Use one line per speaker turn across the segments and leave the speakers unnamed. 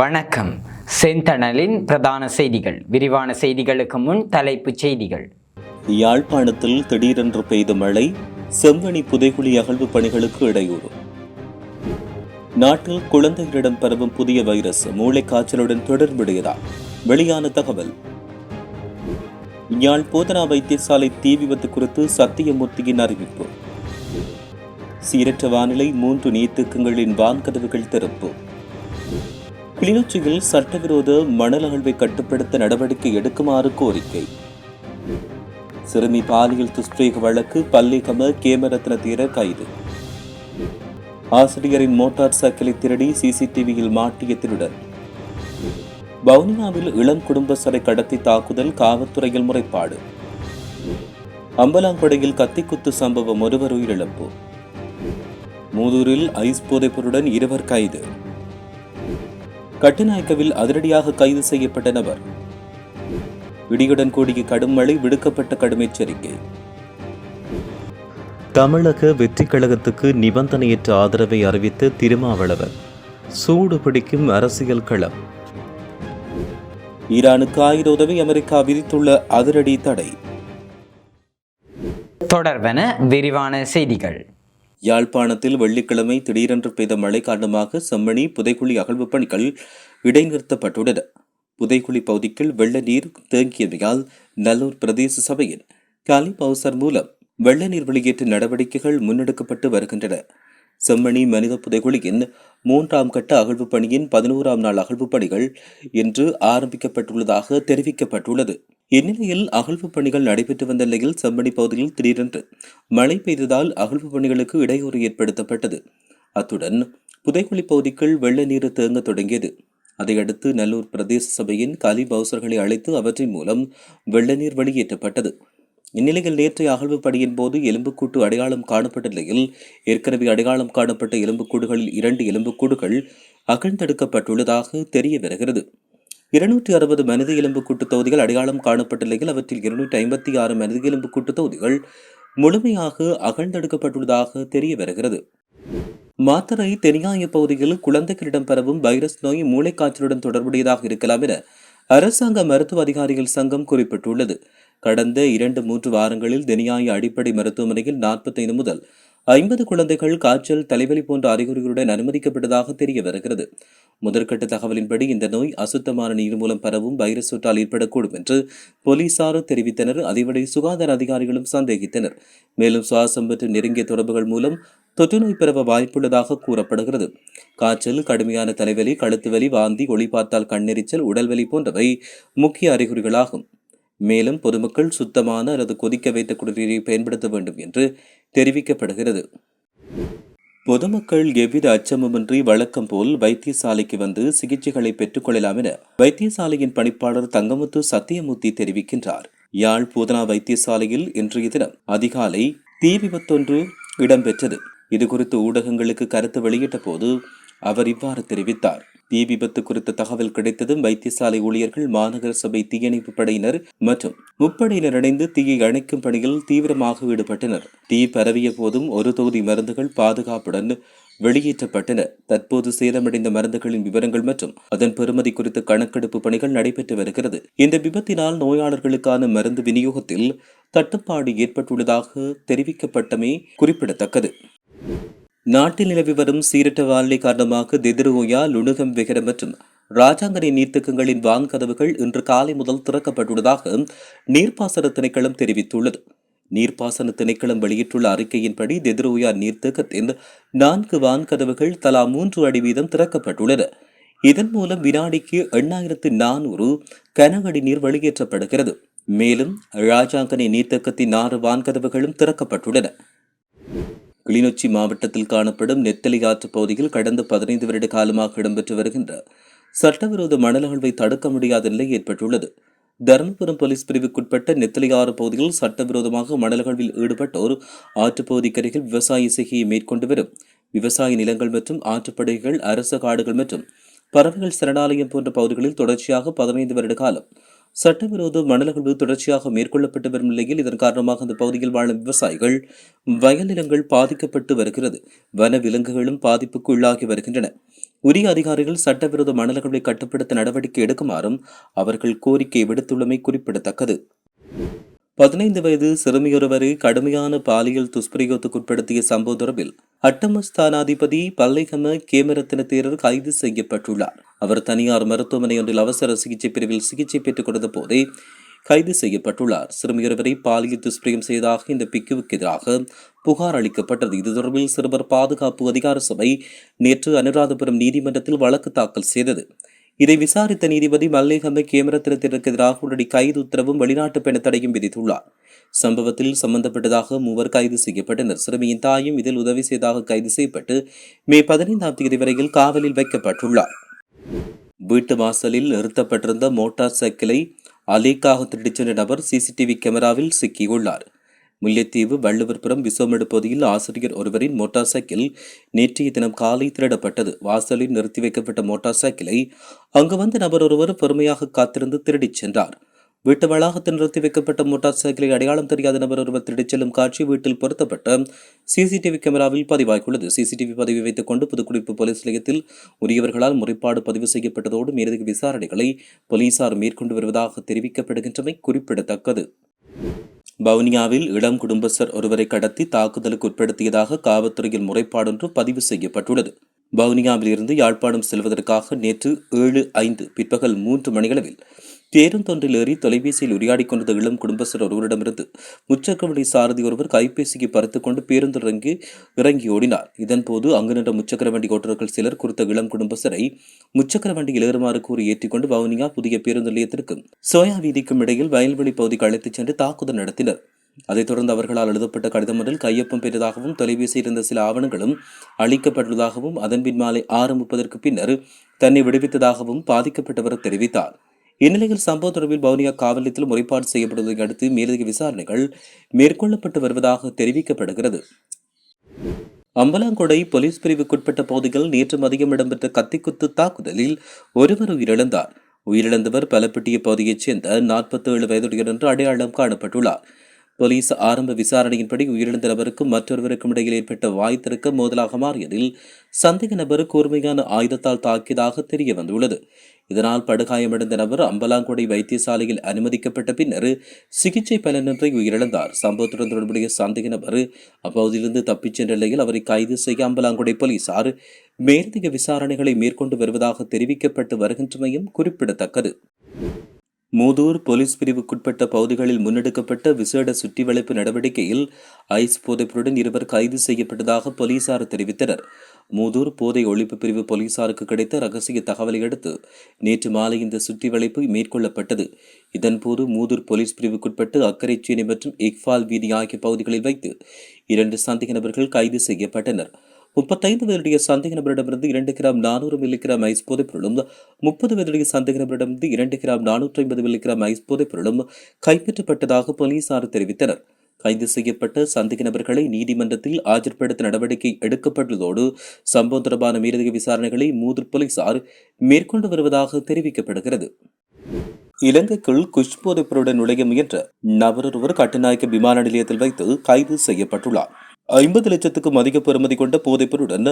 வணக்கம். செந்தணலின் பிரதான செய்திகள். விரிவான செய்திகளுக்கு முன் தலைப்புச் செய்திகள்.
யாழ்ப்பாணத்தில் திடீரென்று பெய்த மழை, செவ்வணி புதைகுழி அகழ்வு பணிகளுக்கு இடையூறு. நாட்டில் குழந்தைகளிடம் பரவும் புதிய வைரஸ் மூளைக்காய்ச்சலுடன் தொடர்புடையதா? வெளியான தகவல். யாழ் போதனா வைத்தியசாலை தீ விபத்து குறித்து சத்தியமூர்த்தியின் அறிவிப்பு. சீரற்ற வானிலை, 3 நீர்த்தேக்கங்களின் வான்கதவுகள் திறப்பு. கிளிநொச்சியில் சட்டவிரோத மணல் அகழ்வை கட்டுப்படுத்த நடவடிக்கை எடுக்குமாறு கோரிக்கை. சிறுமி பாலியல் துஷ்பிரயோக வழக்கு, பல்லிகம கேமரத்ன தீரர் கைது. ஆசிரியரின் மோட்டார் சைக்கிளை திருடி சிசிடிவியில் மாட்டிய திருடன். வவுனியாவில் இளம் குடும்ப சிறை கடத்தி தாக்குதல், காவல்துறையில் முறைப்பாடு. அம்பலாங்கொடையில் கத்திக்குத்து சம்பவம், ஒருவர் உயிரிழப்பு. மூதூரில் ஐஸ் போதைப்பொருளுடன் 2 கைது. கட்டுநாயக்கவில் அதிரடியாக கைது செய்யப்பட்ட நபர். இடியுடன் கூடிய கடும் மழை, விடுக்கப்பட்ட கடும் எச்சரிக்கை. தமிழக வெற்றி கழகத்துக்கு நிபந்தனையற்ற ஆதரவை அறிவித்த திருமாவளவன். சூடு பிடிக்கும் அரசியல் களம். ஈரானுக்கு ஆயுத உதவி அமெரிக்கா விதித்துள்ள அதிரடி தடை.
தொடர்வன விரிவான செய்திகள்.
யாழ்ப்பாணத்தில் வெள்ளிக்கிழமை திடீரென்று பெய்த மழை காரணமாக செம்மணி புதைக்குழி அகழ்வு பணிகள் இடைநிறுத்தப்பட்டுள்ளன. புதைக்குழி பகுதிக்குள் வெள்ள நீர் தேங்கியமையால் நல்லூர் பிரதேச சபையின் காலி பவுசர் மூலம் வெள்ள நீர் வெளியேற்ற நடவடிக்கைகள் முன்னெடுக்கப்பட்டு வருகின்றன. செம்மணி மனித புதைகுழியின் 3ஆம் கட்ட அகழ்வு பணியின் 11ஆம் நாள் அகழ்வு பணிகள் இன்று ஆரம்பிக்கப்பட்டுள்ளதாக தெரிவிக்கப்பட்டுள்ளது. இந்நிலையில் அகழ்வு பணிகள் நடைபெற்று வந்த நிலையில் செம்மணி பகுதியில் திடீரென்று மழை பெய்ததால் அகழ்வு பணிகளுக்கு இடையூறு ஏற்படுத்தப்பட்டது. அத்துடன் புதைக்குழி பகுதிக்குள் வெள்ள நீர் தேங்க தொடங்கியது. அதையடுத்து நல்லூர் பிரதேச சபையின் காலி பவுசர்களை அழைத்து அவற்றின் மூலம் வெள்ள நீர் வெளியேற்றப்பட்டது. இந்நிலையில் நேற்றைய அகழ்வு பணியின் போது எலும்புக்கூட்டு அடையாளம் காணப்பட்ட நிலையில் ஏற்கனவே அடையாளம் காணப்பட்ட எலும்புக்கூடுகளில் 2 எலும்புக்கூடுகள் அகழ்ந்தெடுக்கப்பட்டுள்ளதாக தெரிய வருகிறது. 260 மனித எலும்புக்கூட்டு தொகுதிகள் அடையாளம் காணப்பட்ட நிலையில் அவற்றில் 256 மனித எலும்புக்கூட்டு தொகுதிகள் முழுமையாக அகழ்ந்தெடுக்கப்பட்டுள்ளதாக தெரிய வருகிறது. மாத்தறை தெனியாய பகுதியில் குழந்தைகளிடம் பரவும் வைரஸ் நோய் மூளைக்காய்ச்சலுடன் தொடர்புடையதாக இருக்கலாம் என அரசாங்க மருத்துவ அதிகாரிகள் சங்கம் குறிப்பிட்டுள்ளது. கடந்த 2-3 வாரங்களில் தெனியாய அடிப்படை மருத்துவமனையில் 45 முதல் 50 குழந்தைகள் காய்ச்சல், தலைவலி போன்ற அறிகுறிகளுடன் அனுமதிக்கப்பட்டதாக தெரிய வருகிறது. முதற்கட்ட தகவலின்படி இந்த நோய் அசுத்தமான நீர் மூலம் பரவும் வைரஸ் தொற்றால் ஏற்படக்கூடும் என்று போலீசார் தெரிவித்தனர். அதேவேளை சுகாதார அதிகாரிகளும் சந்தேகித்தனர். மேலும் சுவாசம் மற்றும் நெருங்கிய தொடர்புகள் மூலம் தொற்று நோய் பரவ வாய்ப்புள்ளதாக கூறப்படுகிறது. காய்ச்சல், கடுமையான தலைவலி, கழுத்து வலி, வாந்தி, ஒளி பார்த்தால் கண்ணெரிச்சல், உடல்வலி போன்றவை முக்கிய அறிகுறிகளாகும். மேலும் பொதுமக்கள் சுத்தமான அல்லது கொதிக்க வைத்த குடிநீரை பயன்படுத்த வேண்டும் என்று தெரிவிக்கப்படுகிறது. பொதுமக்கள் எவ்வித அச்சமுமின்றி வழக்கம் போல் வைத்தியசாலைக்கு வந்து சிகிச்சைகளை பெற்றுக் கொள்ளலாம் என வைத்தியசாலையின் பணிப்பாளர் தங்கமுத்து சத்தியமூர்த்தி தெரிவிக்கின்றார். யாழ் போதனா வைத்தியசாலையில் இன்றைய தினம் அதிகாலை தீ விபத்தொன்று இடம்பெற்றது. இதுகுறித்து ஊடகங்களுக்கு கருத்து வெளியிட்ட போது அவர் இவ்வாறு தெரிவித்தார். தீ விபத்து குறித்த தகவல் கிடைத்ததும் வைத்தியசாலை ஊழியர்கள், மாநகர சபை தீயணைப்பு படையினர் மற்றும் முப்படையினர் இணைந்து தீயை அணைக்கும் பணியில் தீவிரமாக ஈடுபட்டனர். தீ பரவிய போதும் 1 தொகுதி மருந்துகள் பாதுகாப்புடன் வெளியேற்றப்பட்டன. தற்போது சேதமடைந்த மருந்துகளின் விவரங்கள் மற்றும் அதன் பெறுமதி குறித்த கணக்கெடுப்பு பணிகள் நடைபெற்று வருகிறது. இந்த விபத்தினால் நோயாளர்களுக்கான மருந்து விநியோகத்தில் தட்டுப்பாடு ஏற்பட்டுள்ளதாக தெரிவிக்கப்பட்டமை குறிப்பிடத்தக்கது. நாட்டில் நிலவி வரும் சீரற்ற வானிலை காரணமாக தெதிரோயா, லுணுகம் விகர மற்றும் ராஜாங்கனை நீர்த்தேக்கங்களின் வான்கதவுகள் இன்று காலை முதல் திறக்கப்பட்டுள்ளதாக நீர்ப்பாசன திணைக்களம் தெரிவித்துள்ளது. நீர்ப்பாசன திணைக்களம் வெளியிட்டுள்ள அறிக்கையின்படி தெதிரோயா நீர்த்தேக்கத்தின் 4 வான்கதவுகள் தலா 3 அடி வீதம் திறக்கப்பட்டுள்ளன. இதன் மூலம் வினாடிக்கு 8400 கன அடி நீர் வெளியேற்றப்படுகிறது. மேலும் ராஜாங்கனை நீர்த்தேக்கத்தின் 6 வான்கதவுகளும் திறக்கப்பட்டுள்ளன. கிளிநொச்சி மாவட்டத்தில் காணப்படும் நெத்தலி ஆற்று பகுதியில் கடந்த 15 வருட காலமாக இடம்பெற்று வருகின்ற சட்டவிரோத மணல் அகழ்வை தடுக்க முடியாத நிலை ஏற்பட்டுள்ளது. தருமபுரம் போலீஸ் பிரிவுக்குட்பட்ட நெத்தலி ஆறு பகுதியில் சட்டவிரோதமாக மணல் அகழ்வில் ஈடுபட்டோர் ஆற்றுப்பகுதிக்கரையில் விவசாய செய்கையை மேற்கொண்டு வரும். விவசாய நிலங்கள் மற்றும் ஆற்றுப்படுகைகள், அரச காடுகள் மற்றும் பறவைகள் சரணாலயம் போன்ற பகுதிகளில் தொடர்ச்சியாக 15 வருட காலம் சட்டவிரோத மணல் அகழ்வு தொடர்ச்சியாக மேற்கொள்ளப்பட்டு வரும் நிலையில் இதன் காரணமாக அந்த பகுதியில் வாழும் விவசாயிகள் வயல் நிலங்கள் பாதிக்கப்பட்டு வருகிறது. வன விலங்குகளும் பாதிப்புக்கு உள்ளாகி வருகின்றன. உரிய அதிகாரிகள் சட்டவிரோத மணல் அகழ்வை கட்டுப்படுத்த நடவடிக்கை எடுக்குமாறும் அவர்கள் கோரிக்கை விடுத்துள்ளமை குறிப்பிடத்தக்கது. 15 வயது சிறுமியொருவரை கடுமையான பாலியல் துஷ்பிரயோகத்துக்குட்படுத்திய சம்பவம் தொடர்பில் அட்டமஸ்தானாதிபதி பல்லைகம கேமரத்தின தேரர் கைது செய்யப்பட்டுள்ளார். அவர் தனியார் மருத்துவமனை ஒன்றில் அவசர சிகிச்சை பிரிவில் சிகிச்சை பெற்றுக் கொண்ட போதே கைது செய்யப்பட்டுள்ளார். சிறுமியொருவரை பாலியல் துஷ்பிரயோகம் செய்ததாக இந்த பிக்குவுக்கு எதிராக புகார் அளிக்கப்பட்டது. இது தொடர்பில் சிறுவர் பாதுகாப்பு அதிகார சபை நேற்று அனுராதபுரம் நீதிமன்றத்தில் வழக்கு தாக்கல் செய்தது. இதை விசாரித்த நீதிபதி மல்லேகம கேமரத்தினத்திற்கு எதிராக உடனடி கைது உத்தரவும் வெளிநாட்டு பெண தடையும் விதித்துள்ளார். சம்பவத்தில் சம்பந்தப்பட்டதாக 3 கைது செய்யப்பட்டனர். சிறுமியின் தாயும் இதில் உதவி செய்ததாக கைது செய்யப்பட்டு மே 15ஆம் தேதி வரையில் காவலில் வைக்கப்பட்டுள்ளார். வீட்டு வாசலில் நிறுத்தப்பட்டிருந்த மோட்டார் சைக்கிளை அலேக்காக திருடிச் சென்ற நபர் சிசிடிவி கேமராவில் சிக்கியுள்ளார். முல்லைத்தீவு வள்ளுவர்புரம் விசோமடு பகுதியில் ஆசிரியர் ஒருவரின் மோட்டார் சைக்கிள் நேற்றைய தினம் காலை திருடப்பட்டது. வாசலில் நிறுத்தி வைக்கப்பட்ட மோட்டார் சைக்கிளை அங்கு வந்த நபர் ஒருவர் பொறுமையாக காத்திருந்து திருடிச் சென்றார். வீட்டு வளாகத்தில் நிறுத்தி வைக்கப்பட்ட மோட்டார் சைக்கிளை அடையாளம் தெரியாத நபர் ஒருவர் திருடிச் செல்லும் காட்சி வீட்டில் பொருத்தப்பட்ட சிசிடிவி கேமராவில் பதிவாகியுள்ளது. சிசிடிவி பதிவை வைத்துக் கொண்டு புதுக்குடியிருப்பு போலீஸ் நிலையத்தில் உரியவர்களால் முறைப்பாடு பதிவு செய்யப்பட்டதோடு மேலதிக விசாரணைகளை போலீசார் மேற்கொண்டு வருவதாக தெரிவிக்கப்படுகின்றமை குறிப்பிடத்தக்கது. வவுனியாவில் இளம் குடும்பஸ்தர் ஒருவரை கடத்தி தாக்குதலுக்கு உட்படுத்தியதாக காவல்துறையில் முறைப்பாடொன்று பதிவு செய்யப்பட்டுள்ளது. வவுனியாவில் இருந்து யாழ்ப்பாணம் செல்வதற்காக நேற்று 7:05 பிற்பகல் 3 மணியளவில் பேருந்தொன்றில் ஏறி தொலைபேசியில் உரையாடிக் கொண்ட இளம் குடும்பஸ்தர் ஒருவரிடமிருந்து முச்சக்கரவண்டி சாரதி ஒருவர் கைபேசியை பறித்துக் கொண்டு பேருந்து இறங்கி ஓடினார். இதன்போது அங்கு நின்ற முச்சக்கரவண்டி ஓட்டுநர்கள் சிலர் குறித்த இளம் குடும்பஸ்தரை முச்சக்கரவண்டியில் ஏறுமாறு கூறி ஏற்றிக்கொண்டு வவுனியா புதிய பேருந்து நிலையத்திற்கும் சோயா வீதிக்கும் இடையில் வயல்வெளி பகுதிக்கு அழைத்துச் சென்று தாக்குதல் நடத்தினர். அதைத் தொடர்ந்து அவர்களால் எழுதப்பட்ட கடிதம் ஒன்றில் கையொப்பம் பெற்றதாகவும் தொலைபேசியில் இருந்த சில ஆவணங்களும் அளிக்கப்பட்டுள்ளதாகவும் அதன்பின் மாலை 6:30 பின்னர் தன்னை விடுவித்ததாகவும் பாதிக்கப்பட்டவர் தெரிவித்தார். இந்நிலையில் சம்பவம் தொடர்பில் வவுனியா காவல் நிலையத்தில் முறைப்பாடு செய்யப்படுவதை அடுத்து மேலதிக விசாரணைகள் மேற்கொள்ளப்பட்டு வருவதாக தெரிவிக்கப்படுகிறது. அம்பலாங்கொடை போலீஸ் பிரிவுக்குட்பட்ட பகுதிகள் நேற்று மதியம் இடம்பெற்ற கத்திக்குத்து தாக்குதலில் ஒருவர் உயிரிழந்தார். உயிரிழந்தவர் பலப்பட்டிய பகுதியைச் சேர்ந்த 47 வயதுடையவர் என்று அடையாளம் காணப்பட்டுள்ளார். போலீஸ் ஆரம்ப விசாரணையின்படி உயிரிழந்த நபருக்கும் மற்றொருவருக்கும் இடையில் ஏற்பட்ட வாய் தர்க்க மோதலாக மாறியதில் சந்தேக நபர் கூர்மையான ஆயுதத்தால் தாக்கியதாக தெரிய வந்துள்ளது. இதனால் படுகாயமடைந்த நபர் அம்பலாங்கொடை வைத்தியசாலையில் அனுமதிக்கப்பட்ட பின்னர் சிகிச்சை பலனின்றி உயிரிழந்தார். சம்பவத்துடன் தொடர்புடைய சந்தேக நபர் அப்பகுதியிலிருந்து தப்பிச் சென்ற நிலையில் அவரை கைது செய்ய அம்பலாங்கொடை போலீசார் மேலதிக விசாரணைகளை மேற்கொண்டு வருவதாக தெரிவிக்கப்பட்டு வருகின்றமையும் குறிப்பிடத்தக்கது. மூதூர் போலீஸ் பிரிவுக்குட்பட்ட பகுதிகளில் முன்னெடுக்கப்பட்ட விசேட சுற்றிவளைப்பு நடவடிக்கையில் ஐஸ் போதைப்பொருடன் 2 கைது செய்யப்பட்டதாக போலீசார் தெரிவித்தனர். மூதூர் போதை ஒழிப்பு பிரிவு போலீசாருக்கு கிடைத்த ரகசிய தகவலை அடுத்து நேற்று மாலை இந்த சுற்றிவளைப்பு மேற்கொள்ளப்பட்டது. இதன்போது மூதூர் போலீஸ் பிரிவுக்குட்பட்டு அக்கரைச்சேனை மற்றும் இக்பால் வீதி ஆகிய பகுதிகளில் வைத்து 2 சந்தேக நபர்கள் கைது செய்யப்பட்டனர். 35 வயதுடைய சந்தேக நபரிடமிருந்து 2 கிராம் 400 மில்லிகிராம் ஐஸ் போதைப்பொருளும் 30 வயதுடைய சந்தேக நபரிடமிருந்து 2 கிராம் 450 மில்லிகிராம் ஐஸ் போதைப்பொருளும் கைப்பற்றப்பட்டதாக போலீசார் தெரிவித்தனர். கைது செய்யப்பட்ட சந்தேக நபர்களை நீதிமன்றத்தில் ஆஜர்படுத்த நடவடிக்கை எடுக்கப்பட்டுள்ளதோடு சம்பவம் தொடர்பான மேலதிக விசாரணைகளை மூதூர் போலீசார் மேற்கொண்டு வருவதாக தெரிவிக்கப்படுகிறது. இலங்கைக்குள் குஷ் போதைப்பொருளுடன் நுழைய முயன்ற நபர் ஒருவர் கட்டுநாயக்க விமான நிலையத்தில் வைத்து கைது செய்யப்பட்டுள்ளார். 50 லட்சத்துக்கும் அதிக பெறுமதி கொண்ட போதைப்பொருளுடன்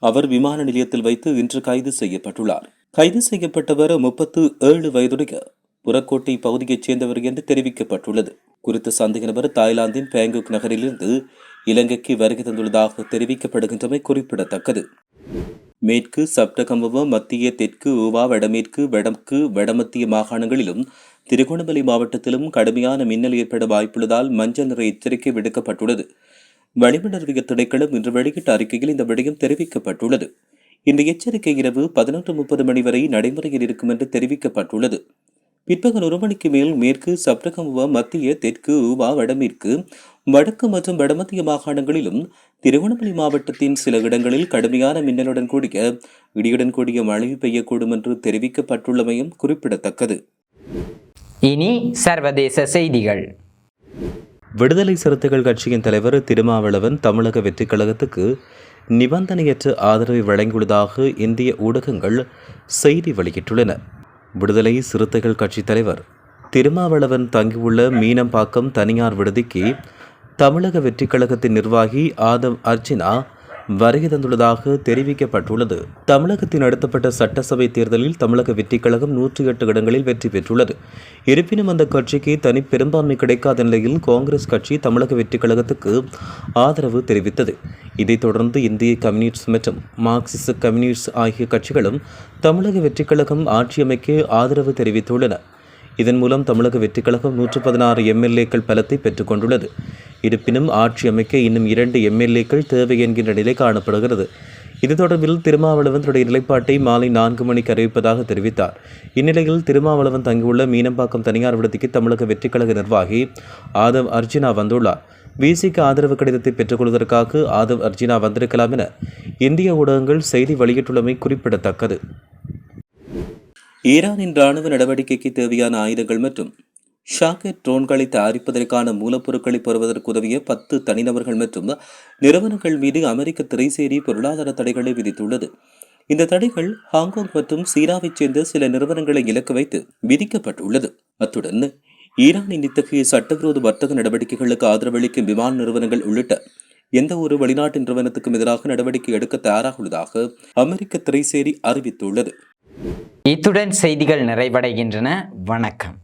அவர் விமான நிலையத்தில் வைத்து இன்று கைது செய்யப்பட்டுள்ளார். கைது செய்யப்பட்டவர் 37 வயதுடைய புறக்கோட்டை பகுதியைச் சேர்ந்தவர் என்று தெரிவிக்கப்பட்டுள்ளது. குறித்த சந்தேக நபர் தாய்லாந்தின் பேங்காக் நகரிலிருந்து இலங்கைக்கு வருகை தந்துள்ளதாக தெரிவிக்கப்படுகின்றமை குறிப்பிடத்தக்கது. மேற்கு சப்ரகமுவ மத்திய தெற்கு ஊவா வடமேற்கு வடக்கு வடமத்திய மாகாணங்களிலும் திருகோணமலை மாவட்டத்திலும் கடுமையான மின்னல் ஏற்பட வாய்ப்புள்ளதால் மஞ்சள் நிற எச்சரிக்கை விடுக்கப்பட்டுள்ளது. வளிமண்டலவியல் திணைக்களம் இன்று வெளியிட்ட அறிக்கையில் இந்த விடயம் தெரிவிக்கப்பட்டுள்ளது. இந்த எச்சரிக்கை இரவு 11:30 மணி வரை நடைமுறையில் இருக்கும் என்று தெரிவிக்கப்பட்டுள்ளது. பிற்பகல் 1 மணிக்கு மேல் மேற்கு சப்ரகமுவ மத்திய தெற்கு ஊவா வடமேற்கு வடக்கு மற்றும் வடமத்திய மாகாணங்களிலும் திருகோணமலை மாவட்டத்தின் சில இடங்களில் கடுமையான மின்னலுடன் கூடிய இடியுடன் கூடிய மழை பெய்யக்கூடும் என்று தெரிவிக்கப்பட்டுள்ளமையும் குறிப்பிடத்தக்கது.
இனி சர்வதேச செய்திகள்.
விடுதலை சிறுத்தைகள் கட்சியின் தலைவர் திருமாவளவன் தமிழக வெற்றிக் கழகத்துக்கு நிபந்தனையற்ற ஆதரவை வழங்கியுள்ளதாக இந்திய ஊடகங்கள் செய்தி வெளியிட்டுள்ளன. விடுதலை சிறுத்தைகள் கட்சி தலைவர் திருமாவளவன் தங்கியுள்ள மீனம்பாக்கம் தனியார் விடுதிக்கு தமிழக வெற்றிக் கழகத்தின் நிர்வாகி ஆதவ் அர்ஜுனா வருகை தந்துள்ளதாக தெரிவிக்கப்பட்டுள்ளது. தமிழகத்தில் நடத்தப்பட்ட சட்டசபை தேர்தலில் தமிழக வெற்றிக் கழகம் 108 இடங்களில் வெற்றி பெற்றுள்ளது. இருப்பினும் அந்த கட்சிக்கு தனி பெரும்பான்மை கிடைக்காத நிலையில் காங்கிரஸ் கட்சி தமிழக வெற்றிக் கழகத்துக்கு ஆதரவு தெரிவித்தது. இதைத் தொடர்ந்து இந்திய கம்யூனிஸ்ட் மற்றும் மார்க்சிஸ்ட் கம்யூனிஸ்ட் ஆகிய கட்சிகளும் தமிழக வெற்றிக் கழகம் ஆட்சி அமைக்க ஆதரவு தெரிவித்துள்ளன. இதன் மூலம் தமிழக வெற்றிக் கழகம் 116 எம்எல்ஏக்கள் பலத்தை பெற்றுக் கொண்டுள்ளது. இருப்பினும் ஆட்சி அமைக்க இன்னும் 2 எம்எல்ஏக்கள் தேவை என்கின்ற நிலை காணப்படுகிறது. இது தொடர்பில் திருமாவளவன் தன்னுடைய நிலைப்பாட்டை மாலை 4 மணிக்கு அறிவிப்பதாக தெரிவித்தார். இந்நிலையில் திருமாவளவன் தங்கியுள்ள மீனம்பாக்கம் தனியார் விடுதிக்கு தமிழக வெற்றிக் கழக நிர்வாகி ஆதவ் அர்ஜுனா வந்துள்ளார். விசிக்கு ஆதரவு கடிதத்தை பெற்றுக்கொள்வதற்காக ஆதவ் அர்ஜுனா வந்திருக்கலாம் என இந்திய ஊடகங்கள் செய்தி வெளியிட்டுள்ளமை குறிப்பிடத்தக்கது. ஈரானின் ராணுவ நடவடிக்கைக்கு தேவையான ஆயுதங்கள் மற்றும் ஷாக்கெட் ட்ரோன்களை தயாரிப்பதற்கான மூலப்பொருட்களை பெறுவதற்கு உதவிய 10 தனிநபர்கள் மற்றும் நிறுவனங்கள் மீது அமெரிக்க திரைசேரி பொருளாதார தடைகளை விதித்துள்ளது. இந்த தடைகள் ஹாங்காங் மற்றும் சீனாவைச் சேர்ந்த சில நிறுவனங்களை இலக்கு வைத்து விதிக்கப்பட்டுள்ளது. அத்துடன் ஈரானின் இத்தகைய சட்டவிரோத வர்த்தக நடவடிக்கைகளுக்கு ஆதரவளிக்கும் விமான நிறுவனங்கள் உள்ளிட்ட எந்த ஒரு வெளிநாட்டு நிறுவனத்துக்கும் எதிராக நடவடிக்கை எடுக்க தயாராக உள்ளதாக அமெரிக்க திரைசேரி அறிவித்துள்ளது.
இத்துடன் செய்திகள் நிறைவடைகின்றன. வணக்கம்.